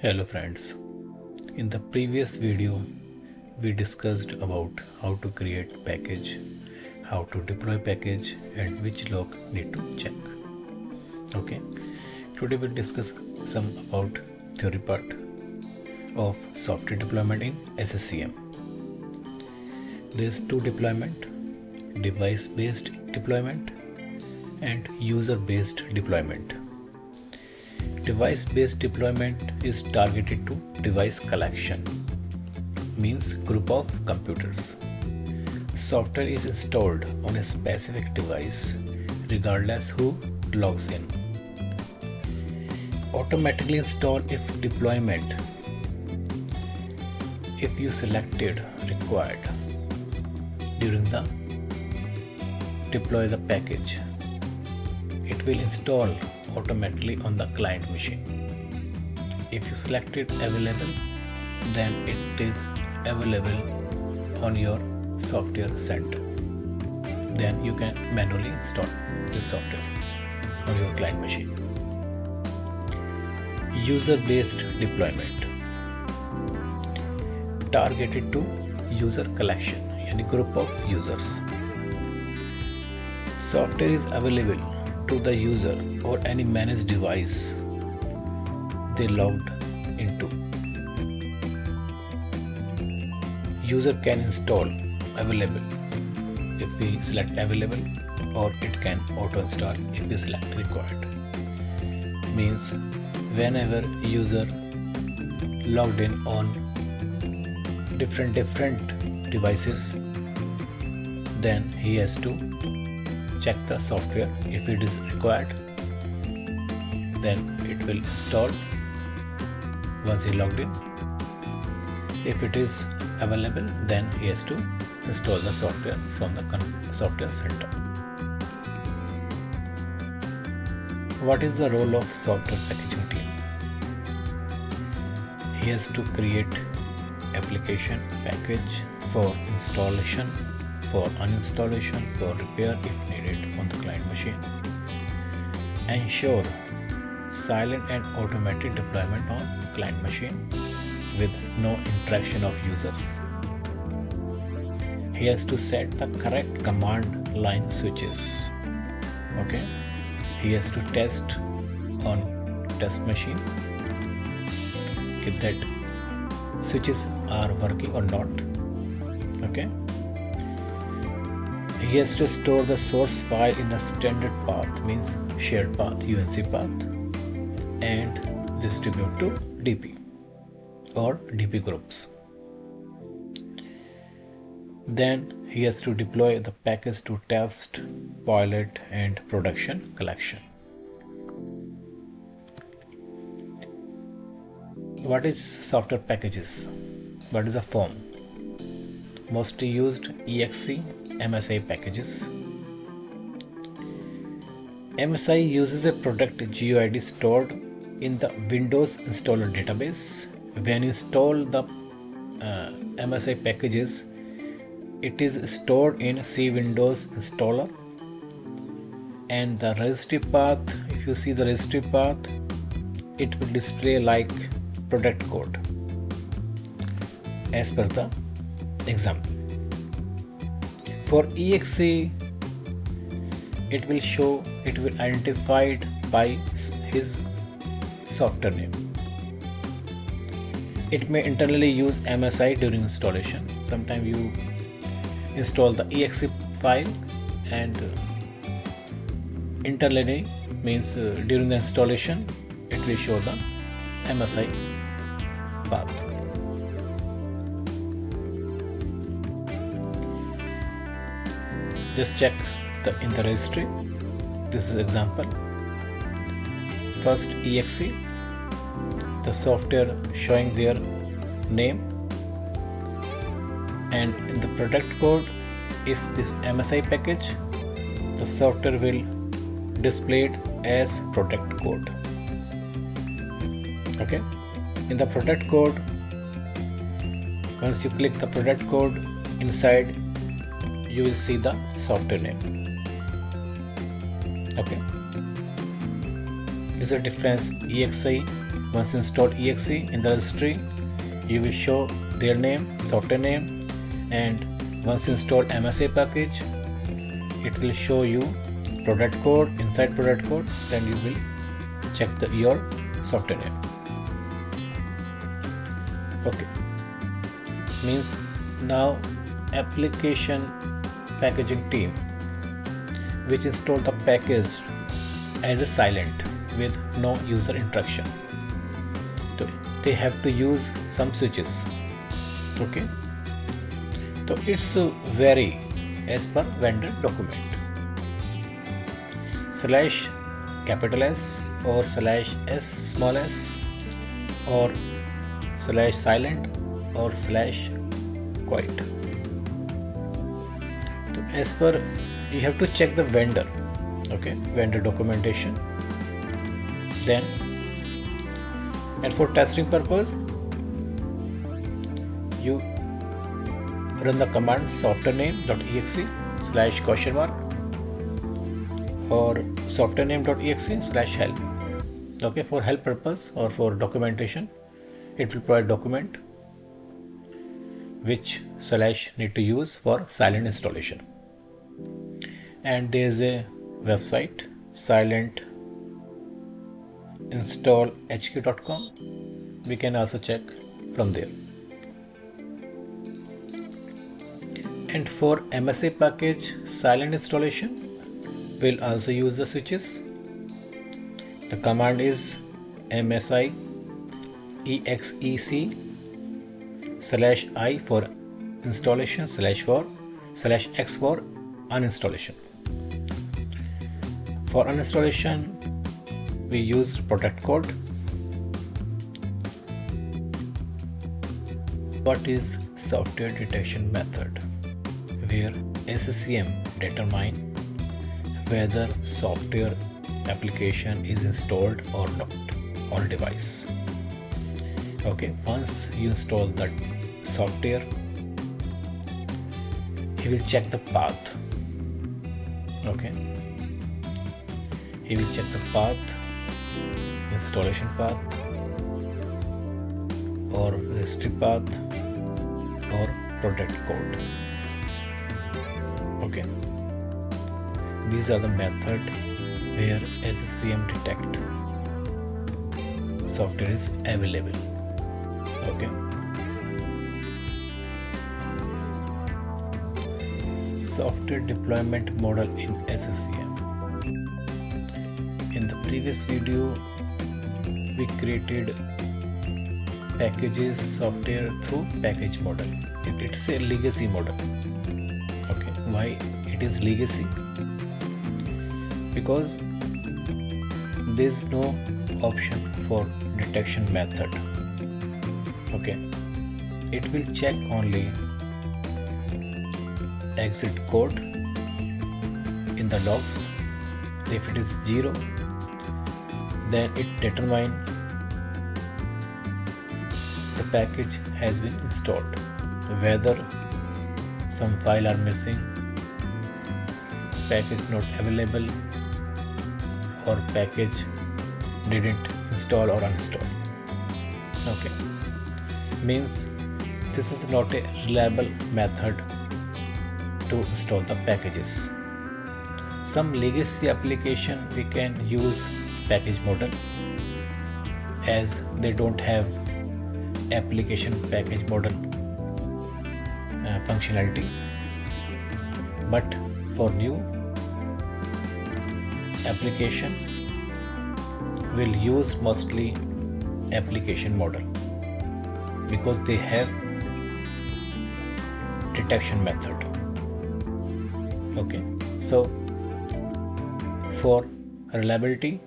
Hello friends, in the previous video we discussed about how to create package, how to deploy package and which log need to check. Okay, today we'll discuss some about theory part of software deployment in SCCM. There's two deployment, device based deployment and user based deployment. Device-based deployment is targeted to device collection, means group of computers. Software is installed on a specific device regardless who logs in. Automatically install if deployment. If you selected required during the deploy the package, it will install automatically on the client machine. If you select it available, then it is available on your software center. Then you can manually install this software on your client machine. User-based deployment targeted to user collection, yani group of users. Software is available to the user or any managed device they logged into. User can install available if we select available, or it can auto install if we select required. Means whenever user logged in on different devices, then he has to check the software. If it is required, then it will install once he logged in. If it is available, then he has to install the software from the software center. What is the role of software packaging team? He has to create application package for installation, for uninstallation, for repair if needed on the client machine. Ensure silent and automatic deployment on client machine with no interaction of users. He has to set the correct command line switches. Okay, he has to test on test machine that switches are working or not. Okay, he has to store the source file in a standard path, means shared path, UNC path, and distribute to DP or DP groups. Then he has to deploy the package to test, pilot and production collection. What is software packages? What is a form? Mostly used EXE MSI packages. MSI uses a product GUID stored in the Windows installer database. When you install the MSI packages, it is stored in C Windows installer, and the registry path, if you see the registry path, it will display like product code as per the example. For EXE, it will show, it will identified by his software name. It may internally use MSI during installation. Sometimes you install the EXE file and internally, means during the installation, it will show the MSI path. Just check in the registry. This is example. First EXE, the software showing their name, and in the product code, if this MSI package, the software will display it as product code. Okay, in the product code, once you click the product code, inside you will see the software name. Okay, this is a difference. EXE Once you install EXE in the registry, you will show their name, software name, and once you install MSI package, it will show you product code. Inside product code, then you will check your software name. Okay, means now application packaging team which install the package as a silent with no user interaction, so they have to use some switches. Okay, so it's vary as per vendor document. Slash capital S or slash S small s or slash silent or slash quiet. So as per, you have to check the vendor, okay, vendor documentation. Then, and for testing purpose, you run the command software name.exe /? or software name.exe /help. Okay, for help purpose or for documentation, it will provide document which / need to use for silent installation. And there is a website silentinstallhq.com. We can also check from there. And for MSI package silent installation, we'll also use the switches. The command is MSI EXEC /I for installation /X for uninstallation. For uninstallation, we use product code. What is software detection method? Where SCCM determine whether software application is installed or not on device. Okay, once you install that software, he will check the path. Okay, he will check the path, installation path or registry path or product code. Okay, these are the method where SCCM detect software is available. Okay, software deployment model in SCCM. In the previous video, we created packages software through package model. It's a legacy model. Okay, why it is legacy? Because there is no option for detection method. Okay, it will check only exit code in the logs. If it is 0, then it determine the package has been installed, whether some file are missing, package not available, or package didn't install or uninstall. Okay, means this is not a reliable method to install the packages. Some legacy application we can use package model as they don't have application package model functionality, but for new application will use mostly application model because they have detection method. Okay, so for reliability,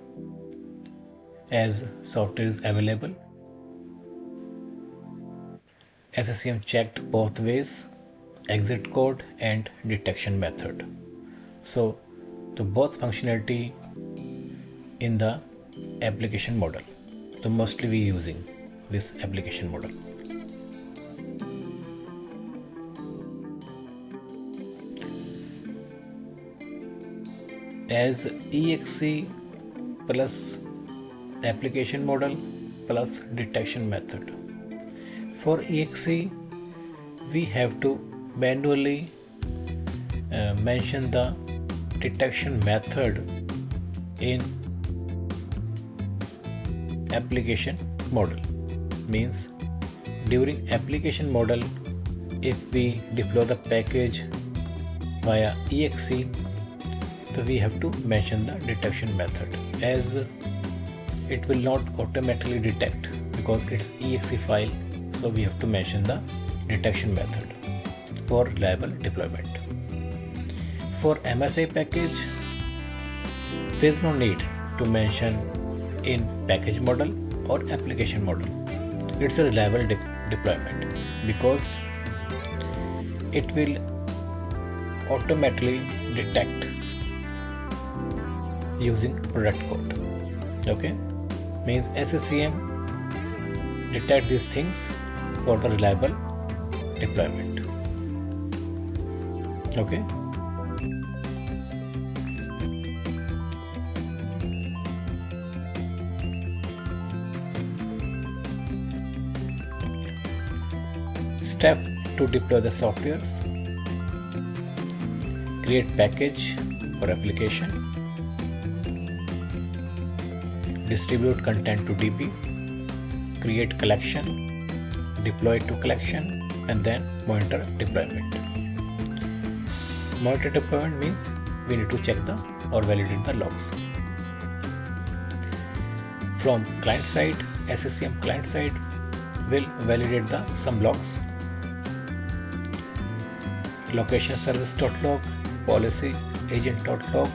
as software is available, SCCM checked both ways, exit code and detection method. So the both functionality in the application model. So mostly we using this application model. As EXE plus application model plus detection method. For EXE, we have to manually mention the detection method in application model. Means during application model, if we deploy the package via EXE, so we have to mention the detection method, as it will not automatically detect because it's EXE file. So we have to mention the detection method for reliable deployment. For MSI package, there is no need to mention in package model or application model. It's a reliable deployment because it will automatically detect using product code. Okay, means SCCM detect these things for the reliable deployment. Okay. Step to deploy the softwares: create package for application, distribute content to DB, create collection, deploy to collection, and then monitor deployment. Monitor deployment means we need to check the or validate the logs. From client side, SCCM client side will validate the some logs: location service.log, policy agent.log,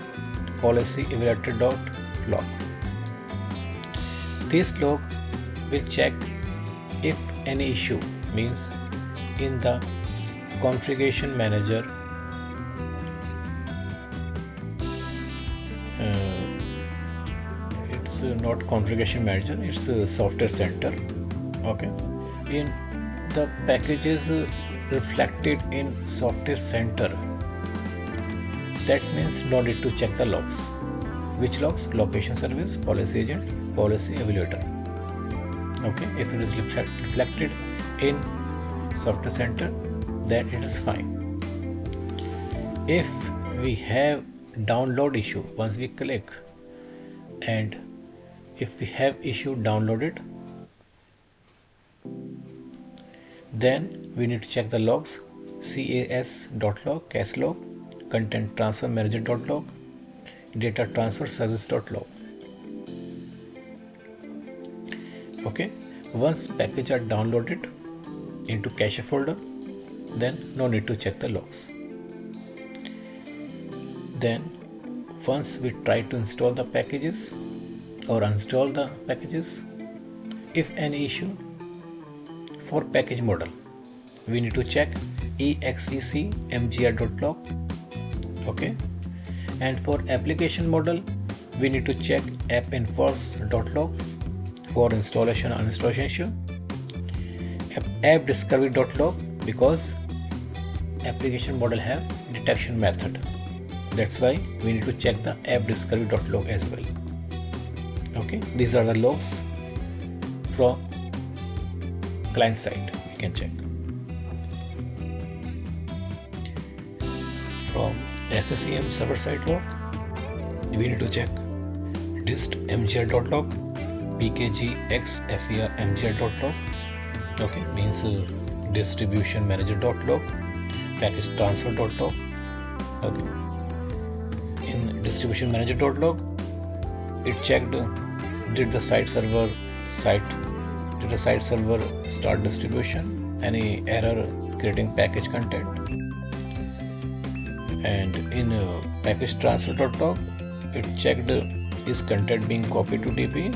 policy evaluator.log. This log will check if any issue, means in the configuration manager it's not configuration manager, it's a software center. Okay, in the packages reflected in software center, that means no need to check the logs. Which logs? Location service, policy agent, policy evaluator. Okay, if it is reflected in software center, then it is fine. If we have download issue, once we click, and if we have issue downloaded, then we need to check the logs: cas.log, cache log, content transfer manager.log, data transfer service.log. Okay, once package are downloaded into cache folder, then no need to check the logs. Then once we try to install the packages or uninstall the packages, if any issue, for package model we need to check EXE mgr.log. Okay, and for application model we need to check appinforce.log for installation or uninstallation issue, appdiscovery.log because application model have detection method. That's why we need to check the appdiscovery.log as well. Okay, these are the logs from client side we can check. From SCCM server side log, we need to check dist mgr.log, pkg_xfer mgr.log. Okay, means distribution manager.log, package transfer.log. Okay, in distribution manager.log, it checked did the site server start distribution, any error creating package content. And in package transfer.log, it checked is content being copied to DB,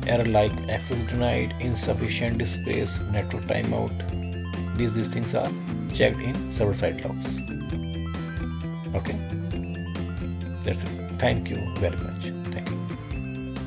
error like access denied, insufficient space, network timeout. These things are checked in server side logs. Okay, that's it. Thank you very much.